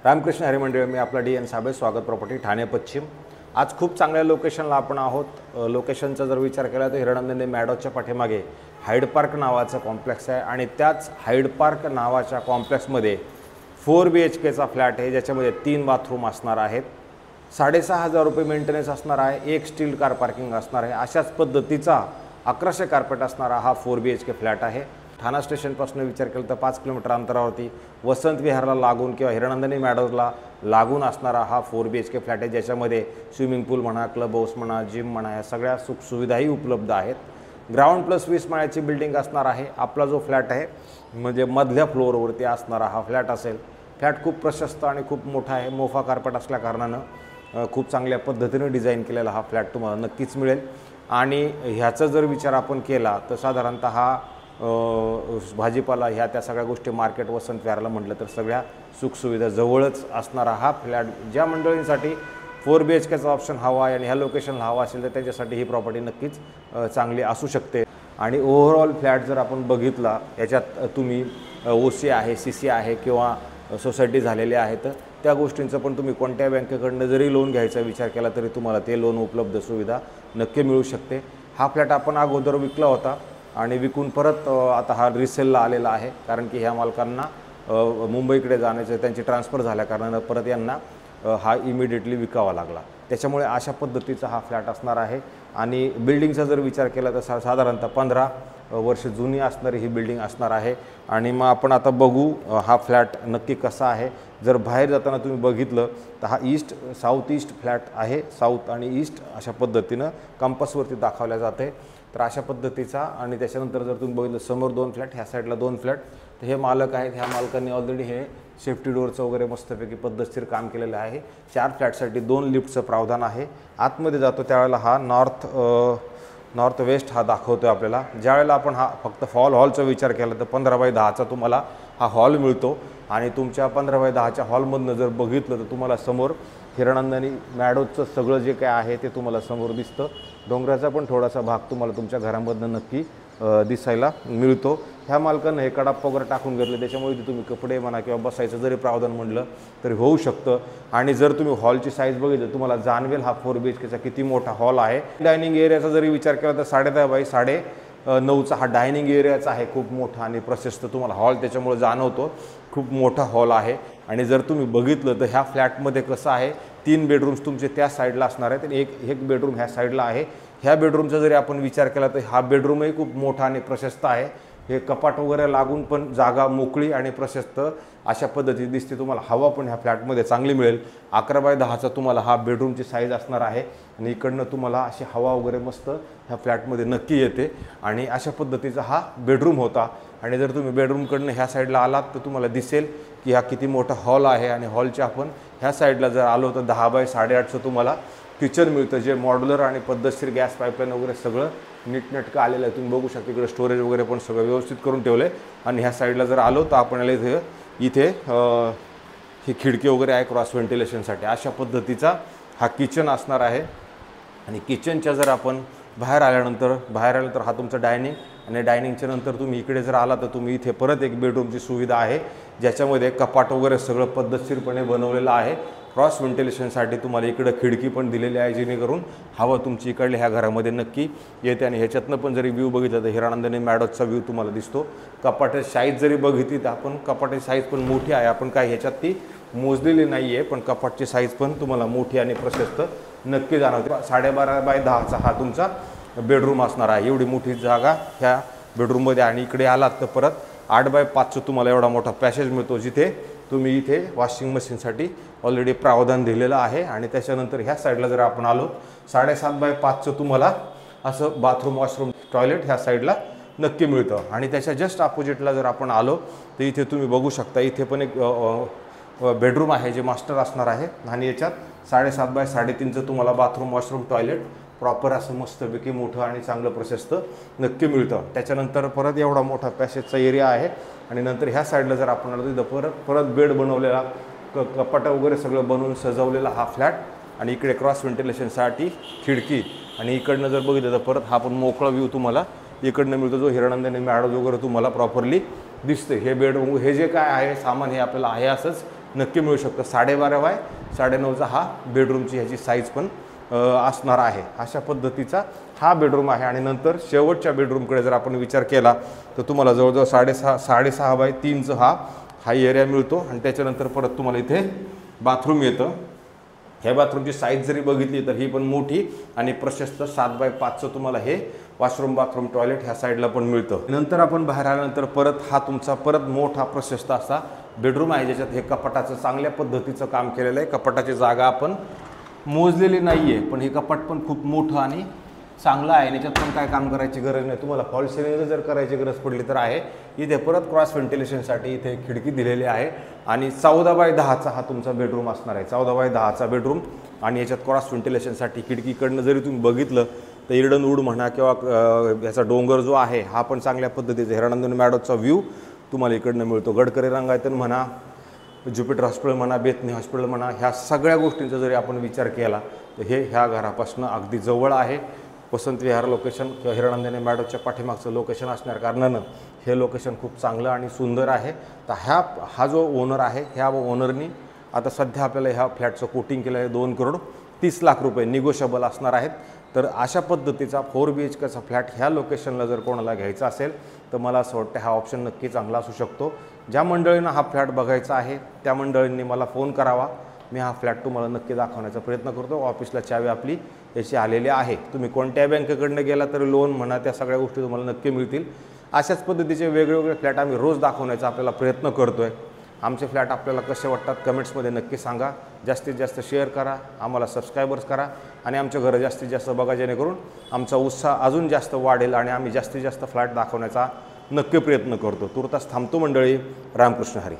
रामकृष्ण हरी मंडळी, मी आपला D N Sable, स्वागत प्रॉपर्टी ठाणे पश्चिम। आज खूप चांगल्या लोकेशनला आपण आहोत। लोकेशनचा जर विचार केला तर हिरणनंदिनी मॅडोच्या पाठीमागे हाइड पार्क नावाचा कॉम्प्लेक्स आहे आणि त्याच हाइड पार्क नावाच्या कॉम्प्लेक्समध्ये 4 BHK चा फ्लॅट आहे, ज्याच्यामध्ये 3 बाथरूम असणार आहेत। 6,500 रुपये मेंटेनन्स असणार आहे, एक स्टील कार पार्किंग असणार आहे। अशाच पद्धतीचा 1100 कार्पेट असणारा हा 4 BHK फ्लॅट आहे। ठाणा स्टेशनपासून विचार केला तर 5 किलोमीटर अंतरावरती वसंत विहारला लागून किंवा हिरणनंदिनी मॅडोजला लागून असणारा हा 4 BHK फ्लॅट आहे, ज्याच्यामध्ये स्विमिंग पूल म्हणा, क्लब हाऊस म्हणा, जिम म्हणा, या सगळ्या सुखसुविधाही उपलब्ध आहेत। ग्राउंड प्लस 20 माळ्याची बिल्डिंग असणार आहे। आपला जो फ्लॅट आहे म्हणजे मधल्या फ्लोअरवरती असणारा हा फ्लॅट असेल। फ्लॅट खूप प्रशस्त आणि खूप मोठा आहे। मोफा कार्पेट असल्या कारणानं खूप चांगल्या पद्धतीने डिझाईन केलेला हा फ्लॅट तुम्हाला नक्कीच मिळेल। आणि ह्याचा जर विचार आपण केला तर साधारणतः हा भाजीपाला ह्या त्या सगळ्या गोष्टी मार्केट वसंत विहारला म्हटलं तर सगळ्या सुखसुविधा जवळच असणारा हा फ्लॅट, ज्या मंडळींसाठी 4 BHKचा ऑप्शन हवा आहे आणि ह्या लोकेशनला हवा असेल तर त्याच्यासाठी ही प्रॉपर्टी नक्कीच चांगली असू शकते। आणि ओव्हरऑल फ्लॅट जर आपण बघितला, याच्यात तुम्ही OC आहे, CC आहे किंवा सोसायटी झालेली आहे, तर त्या गोष्टींचं पण तुम्ही कोणत्या बँकेकडनं जरी लोन घ्यायचा विचार केला तरी तुम्हाला ते लोन उपलब्ध सुविधा नक्की मिळू शकते। हा फ्लॅट आपण अगोदर विकला होता आणि विकून परत आता हा रिसेलला आलेला आहे, कारण की ह्या मालकांना मुंबईकडे जाण्याचं त्यांची ट्रान्सफर झाल्या कारणानं परत यांना हा इमिडिएटली विकावा लागला। त्याच्यामुळे अशा पद्धतीचा हा फ्लॅट असणार आहे। आणि बिल्डिंगचा जर विचार केला तर साधारणतः 15 वर्ष जुनी असणारी ही बिल्डिंग असणार आहे। आणि मग आपण आता बघू हा फ्लॅट नक्की कसा आहे। जर बाहेर जाताना तुम्ही बघितलं तर हा साऊथ ईस्ट फ्लॅट आहे। साऊथ आणि ईस्ट अशा पद्धतीनं कंपासवरती दाखवल्या जाते। तर अशा पद्धतीचा, आणि त्याच्यानंतर जर तुम्ही बघितलं समोर 2 फ्लॅट, ह्या साईडला 2 फ्लॅट, तर हे मालक आहेत। ह्या मालकांनी ऑलरेडी हे सेफ्टी डोअरचं वगैरे मस्तपैकी पद्धतशीर काम केलेलं आहे। 4 फ्लॅटसाठी 2 लिफ्टचं प्रावधान आहे। आतमध्ये जातो त्यावेळेला हा नॉर्थ वेस्ट हा दाखवतो आपल्याला। ज्यावेळेला आपण हा फक्त हॉलचा विचार केला तर 15 बाय 10चा तुम्हाला हा हॉल मिळतो। आणि तुमच्या 15 बाय 10च्या हॉलमधनं जर बघितलं तर तुम्हाला समोर हिरणनंदिनी मॅडोजचं सगळं जे काय आहे ते तुम्हाला समोर दिसतं। डोंगराचा पण थोडासा भाग तुम्हाला तुमच्या घरामधनं नक्की दिसायला मिळतो। ह्या मालकानं हे कडाप वगैरे टाकून घेतलं, त्याच्यामुळे तुम्ही कपडे म्हणा किंवा बसायचं जरी प्रावधान म्हटलं तरी होऊ शकतं। आणि जर तुम्ही हॉलची साईज बघितलं तुम्हाला जाणवेल हा 4 BHKचा किती मोठा हॉल आहे। डायनिंग एरियाचा जरी विचार केला तर 10.5 बाय 9.5चा हा डायनिंग एरियाचा आहे, खूप मोठा आणि प्रशस्त तुम्हाला हॉल त्याच्यामुळे जाणवतो। खूप मोठा हॉल आहे। आणि जर तुम्ही बघितलं तर ह्या फ्लॅटमध्ये कसं आहे, 3 बेडरूम्स तुमचे त्या साईडला असणार आहेत आणि एक बेडरूम ह्या साईडला आहे। ह्या बेडरूमचा जरी आपण विचार केला तर हा बेडरूमही खूप मोठा आणि प्रशस्त आहे। हे कपाट वगैरे लागून पण जागा मोकळी आणि प्रशस्त अशा पद्धतीने दिसते। तुम्हाला हवा पण ह्या फ्लॅटमध्ये चांगली मिळेल। 11 बाय 10चा तुम्हाला हा बेडरूमची साईज असणार आहे आणि इकडनं तुम्हाला अशी हवा वगैरे मस्त ह्या फ्लॅटमध्ये नक्की येते। आणि अशा पद्धतीचा हा बेडरूम होता। आणि जर तुम्ही बेडरूमकडनं ह्या साईडला आलात तर तुम्हाला दिसेल की हा किती मोठा हॉल आहे। आणि हॉलच्या आपण ह्या साईडला जर आलो तर 10 बाय 8.5चं तुम्हाला किचन मिळतं, जे मॉड्युलर आणि पद्धतशीर गॅस पाईपलाईन वगैरे सगळं नीटनेटकं आलेलं आहे। तुम्ही बघू शकता इकडे स्टोरेज वगैरे पण सगळं व्यवस्थित करून ठेवलं आहे। आणि ह्या साईडला जर आलो तर आपल्याला इथे ही खिडकी वगैरे आहे क्रॉस व्हेंटिलेशनसाठी। अशा पद्धतीचा हा किचन असणार आहे। आणि किचनच्या जर आपण बाहेर आल्यानंतर हा तुमचा डायनिंग, आणि डायनिंगच्या नंतर तुम्ही इकडे जर आला तर तुम्ही इथे परत एक बेडरूमची सुविधा आहे, ज्याच्यामध्ये कपाट वगैरे सगळं पद्धतशीरपणे बनवलेलं आहे। क्रॉस व्हेंटिलेशनसाठी तुम्हाला इकडं खिडकी पण दिलेली आहे, जेणेकरून हवा तुमची इकडल्या ह्या घरामध्ये नक्की येते। आणि ह्याच्यातनं पण जरी व्ह्यू बघितलं तर हिरणनंदिनी मॅडोजचा व्ह्यू तुम्हाला दिसतो। कपाटाची साईज जरी बघितली तर आपण कपाटाची साईज पण मोठी आहे, आपण काय ह्याच्यात ती मोजलेली नाही आहे, पण कपाटची साईज पण तुम्हाला मोठी आणि प्रशस्त नक्की जाणवते। 12.5 बाय 10चा हा तुमचा बेडरूम असणार आहे। एवढी मोठी जागा ह्या बेडरूममध्ये। आणि इकडे आलात तर परत 8 बाय 5चं तुम्हाला एवढा मोठा पॅसेज मिळतो, जिथे तुम्ही इथे वॉशिंग मशीनसाठी ऑलरेडी प्रावधान दिलेलं आहे। आणि त्याच्यानंतर ह्या साईडला जर आपण आलो 7.5 बाय 5चं तुम्हाला असं बाथरूम, वॉशरूम, टॉयलेट ह्या साईडला नक्की मिळतं। आणि त्याच्या जस्ट अपोजिटला जर आपण आलो तर इथे तुम्ही बघू शकता, इथे पण एक बेडरूम आहे जे मास्टर असणार आहे। आणि याच्यात 7.5 बाय 3.5चं तुम्हाला बाथरूम, वॉशरूम, टॉयलेट प्रॉपर असं मस्तपैकी मोठं आणि चांगलं प्रशस्त नक्की मिळतं। त्याच्यानंतर परत एवढा मोठा पॅसेजचा एरिया आहे। आणि नंतर ह्या साईडला जर आपण आलो तिथं परत बेड बनवलेला, कपाटं वगैरे सगळं बनवून सजवलेला हा फ्लॅट। आणि इकडे क्रॉस व्हेंटिलेशनसाठी खिडकी, आणि इकडनं जर बघितलं तर परत हा पण मोकळा व्ह्यू तुम्हाला इकडनं मिळतो, जो हिरणनंदिनी मॅडोज वगैरे तुम्हाला प्रॉपरली दिसते। हे बेडरूम, हे जे काय आहे सामान, हे आपल्याला आहे असंच नक्की मिळू शकतं. 12.5 बाय 9.5चा हा बेडरूमची ह्याची साईज पण असणार आहे. अशा पद्धतीचा हा बेडरूम आहे. आणि नंतर शेवटच्या बेडरूमकडे जर आपण विचार केला तर तुम्हाला जवळजवळ 6.5 बाय 3चं हा एरिया मिळतो. आणि त्याच्यानंतर परत तुम्हाला इथे बाथरूम येतं. ह्या बाथरूमची साईज जरी बघितली तर ही पण मोठी आणि प्रशस्त 7 बाय 5चं तुम्हाला हे वॉशरूम बाथरूम टॉयलेट ह्या साईडला पण मिळतं. नंतर आपण बाहेर आल्यानंतर परत हा तुमचा परत मोठा प्रशस्त असा बेडरूम आहे, ज्याच्यात हे कपाटाचं चांगल्या पद्धतीचं काम केलेलं आहे. कपाटाची जागा आपण मोजलेली नाही आहे, पण हे कपाट पण खूप मोठं आणि चांगलं आहे. याच्यात पण काय काम करायची गरज नाही. तुम्हाला फॉल सिलिंग जर करायची गरज पडली तर आहे. इथे परत क्रॉस व्हेंटिलेशनसाठी इथे खिडकी दिलेली आहे. आणि 14 बाय 10चा हा तुमचा बेडरूम असणार आहे. 14 बाय 10चा बेडरूम आणि याच्यात क्रॉस व्हेंटिलेशनसाठी खिडकीकडनं जरी तुम्ही बघितलं तर इरडनवूड म्हणा किंवा याचा डोंगर जो आहे हा पण चांगल्या पद्धतीचा हिरानंदिनी मॅडोचा व्ह्यू तुम्हाला इकडनं मिळतो. गडकरी रंगायतन म्हणा, ज्युपिटर हॉस्पिटल म्हणा, बेथनी हॉस्पिटल म्हणा, ह्या सगळ्या गोष्टींचा जरी आपण विचार केला तर हे ह्या घरापासून अगदी जवळ आहे. वसंत विहार लोकेशन किंवा हिरानंदिनी मॅडोच्या पाठीमागचं लोकेशन असणार कारणानं हे लोकेशन खूप चांगलं आणि सुंदर आहे. तर हा जो ओनर आहे ह्या ओनरनी आता सध्या आपल्याला ह्या फ्लॅटचं कोटिंग केलं आहे 2,30,00,000 रुपये निगोशिएबल असणार आहेत. तर अशा पद्धतीचा 4 BHKचा फ्लॅट ह्या लोकेशनला जर कोणाला घ्यायचा असेल तर मला असं वाटतं हा ऑप्शन नक्की चांगला असू शकतो. ज्या मंडळींना हा फ्लॅट बघायचा आहे त्या मंडळींनी मला फोन करावा. मी हा फ्लॅट तुम्हाला नक्की दाखवण्याचा प्रयत्न करतो. ऑफिसला चावी आपली याची आलेली आहे. तुम्ही कोणत्याही बँकेकडनं गेला तरी लोन म्हणा त्या सगळ्या गोष्टी तुम्हाला नक्की मिळतील. अशाच पद्धतीचे वेगवेगळे फ्लॅट आम्ही रोज दाखवण्याचा आपल्याला प्रयत्न करतो आहे. आमचे फ्लॅट आपल्याला कसे वाटतात कमेंट्समध्ये नक्की सांगा. जास्तीत जास्त शेअर करा, आम्हाला सबस्क्रायबर्स करा आणि आमच्या घरं जास्तीत जास्त बघा, जेणेकरून आमचा उत्साह अजून जास्त वाढेल आणि आम्ही जास्तीत जास्त फ्लॅट दाखवण्याचा नक्की प्रयत्न करतो. तुर्तास थांबतो मंडळी. रामकृष्ण हरी.